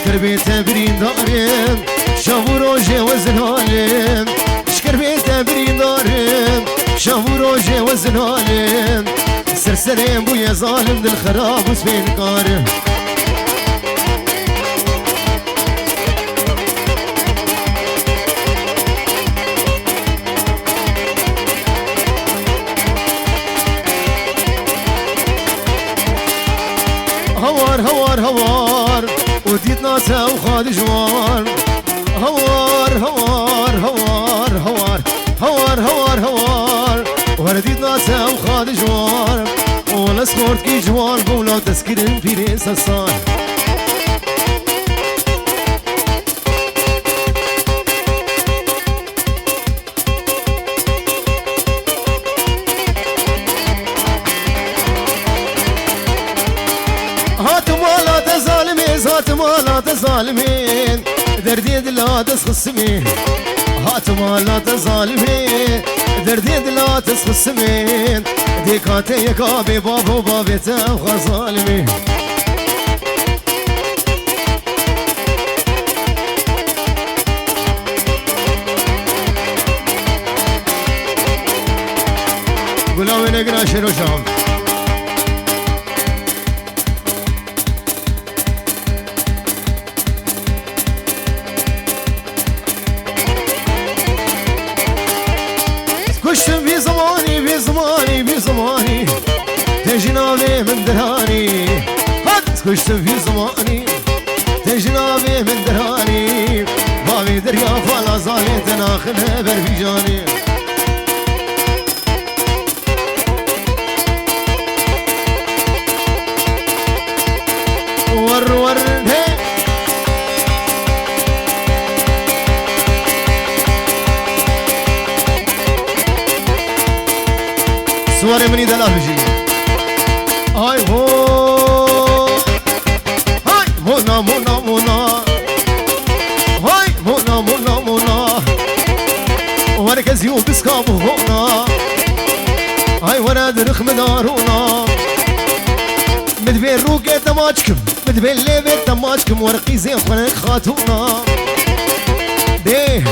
شكر بيت برين دارم شافو روجي وزنالم شكر بيت برين دارم شافو روجي وزنالم سرسرين بويا ظالم دل خراب وسبين كارم هوار هوار هوار وديت ناسا وخالي جوار هوار هوار هوار هوار هوار هوار هوار ورديت ناسا وخالي جوار ولا سكورت كي جوار بولا تسكرن بيري سسان هات مالات ظالمين دردي دلات خصمين هات مالات ظالمين دردي دلات خصمين ديكاتي يكابي بابو بابي تبغى ظالمين قولوا وين اقرا شنو شام كشتم في زماني في زماني في زماني تجنابي من دراني هات كشتم في زماني تجنابي من دراني بابي دريا فالا زالي تناخنها برفيجاني ور ور هي سواري مني دلال بجي هاي هو هاي مونا مونا مونا هاي مونا مونا مونا وركز يو بسكابو هونا هاي وانا درخ مدارونا مدبين روكي تماجكم مدبين ليبي تماجكم ورقي زين خلق خاتونا بيه